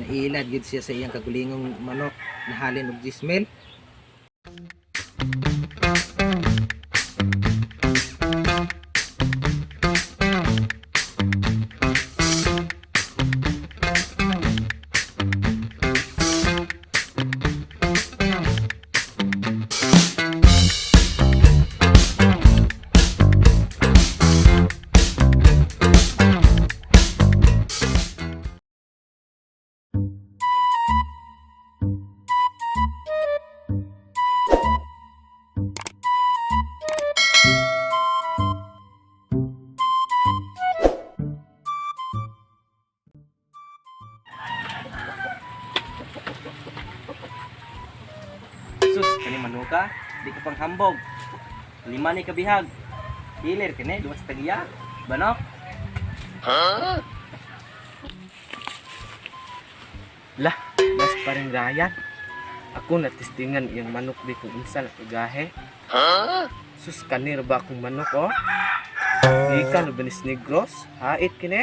Nailad gid siya sa iyang kagulingong manok na halin og gismil. Sus, kani manuka, di ka pang hambog. Lima ni kabihag. Hilir kini, duwas tagiya. Banok. Lah, mas paring Ryan. Ako natistingan iyang manok di kung unsa na kagahe. Sus, kanir ba akong manok oh? Ikan benis negros, hait kini.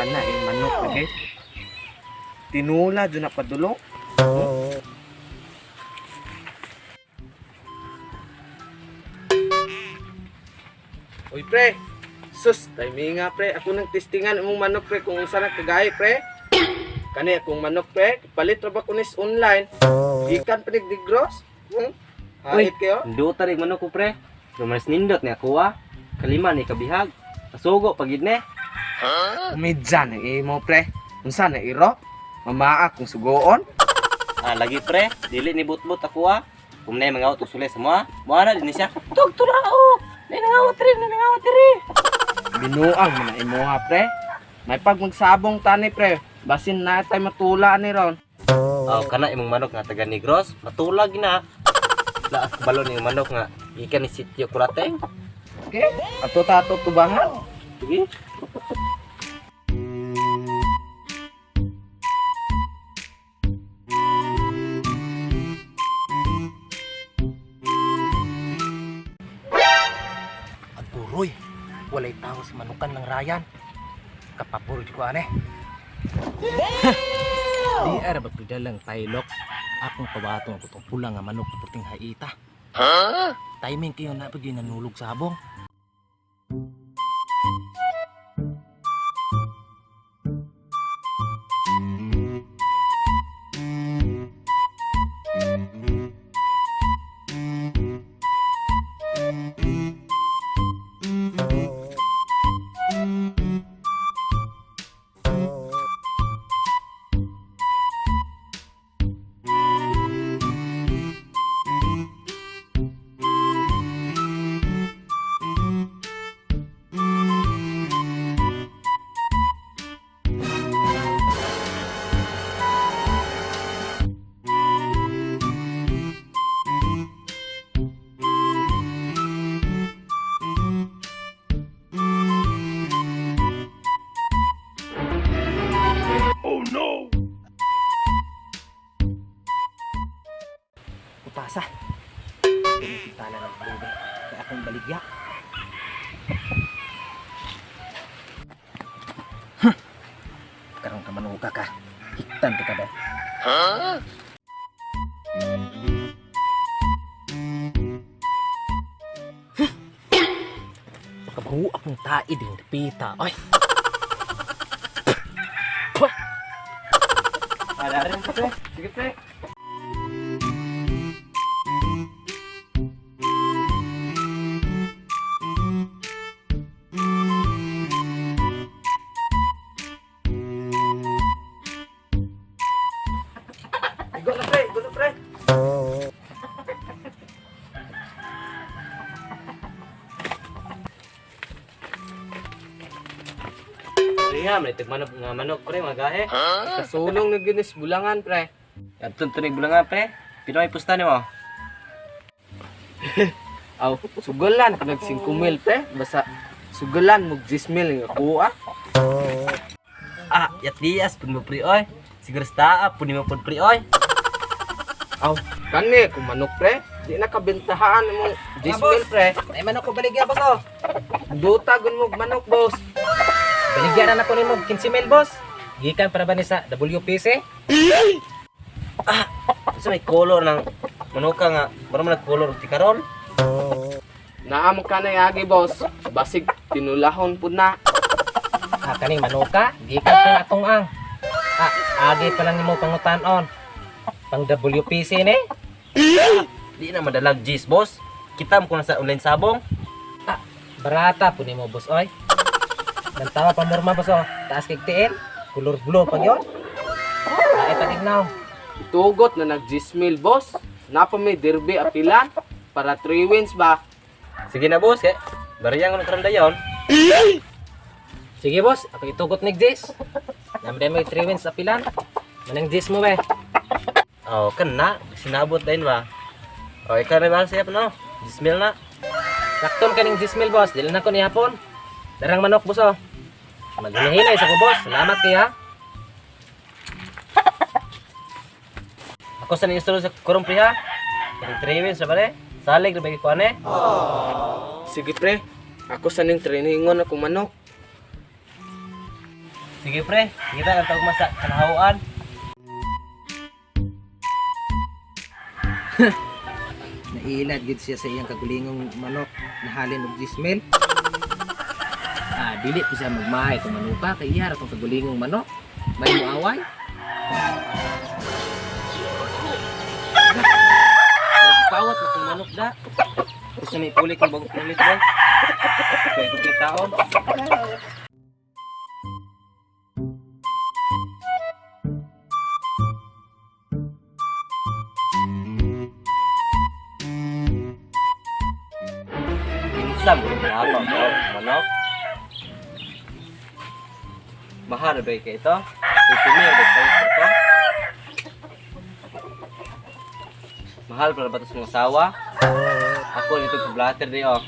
Kana iyang manok lagi. Tinula dyan na padulong. Uy pre, sus, timing nga pre. Ako nang testingan imong manok pre kung unsa na kagahe pre. Kani akong manok pre, palit ra ba kunis online. Ikan panig negros. Uy, Hait kayo. duta rin manok ko pre. Lumaris nindot ni ako Kalima ni kabihag. Pasugo pagid ni. Umidja na imo pre. Unsa na iro? Mamaa kung sugoon. Lagi pre, dili ni butbut ako Kung na mga auto sule semua, mo na din siya. Tugtulao. Nanangawat rin. Binuang mo na imo ha pre. May pag magsabong tani pre. Basin na tay matula ni ron. Kana imong manok nga taga Negros, matulag na. Laas balon ni manok nga ikan ni sitio Kurateng. Okay? Ato tato tubangan. Sige. Aduroy, walay tao sa manukan ng Ryan. Kapapuro ko ane. Di ara ba pidalang taylok? Akong pabatong ako itong pulang nga manok na puting haita. Timing kayo na pag nanulog sa habong. Pasa. Pinipitala ng lugar. Kaya akong baligya. Karong ka manuka ka. Hiktan ka ba? Pakabahu akong taid yung pita. Ay! Ada rin pre. Sige pre. Go na pre. Nga, may tigmanok nga manok pre, magahe. Kasulong na ginis bulangan pre. Kadtong tunig bulangan pre. Pinoy pusta ni mo. Aw, sugalan nag 5 mil pre. Basta sugalan mo 10 mil nga kuha. Yat dias pun mo pre oy. Siguro sta pun mo pun pre oy. Aw, kani kung manok pre. Di na kabentahaan mo 10 mil pre. Ay manok ko baligya ba ko? Duta gun mo manok boss. Baligyan na ako nimo 15,000 boss. Gikan para ba ni sa WPC? Kasi may color ng manuka nga. Para man nag-color ti karon. Naamo ka na yagi boss. Basig tinulahon pud na. Kaning manuka, gikan kang atong ang. Agi pa lang nimo pangutan-on. Pang WPC ni. Di na madalag G's, boss. Kita mo kung nasa online sabong. Barata po nimo boss oy. Nantawa pa morma boss oh. Taas kay tiin. Color blue pag yon. Ay patignaw. Itugot na nag-10,000 boss. Napa may derby apilan para 3 wins ba? Sige na, boss. Bariyang ko nagkaroon dayon. Sige boss, ako itugot ni Jis. Namday mo 3 wins sa pilan. Manang Jis mo be. Oh, kan na. Sinabot din ba? Oh, ikaw na ba siya no? 10,000 na. Sakton kaning 10,000 boss. Dili na ko ni hapon. Darang manok boss oh. Maghinay sa ko boss. Salamat kaya. Ako sa ni-install sa kurumpi ha. Kaya 3 wins na ba rin? Salig na ba ikuan eh? Sige pre, ako saning trainingon akong manok. Sige pre, kita ang tawag masa kanahawaan. Nailad gid siya sa iyang kagulingong manok nahalin og 10,000. Dili ko siya magmahay kung manuka kay iya ra tong kagulingong manok. May muaway. Pawat na kong manok da. Gusto may pulik kong bagong pulit ba? Kaya kong kitaon. Isam, apa manok? Mahal ba kayo ito? Ipinir ba ito? Mahal para ba ito sa mga asawa? Ako dito sa blatter di oh.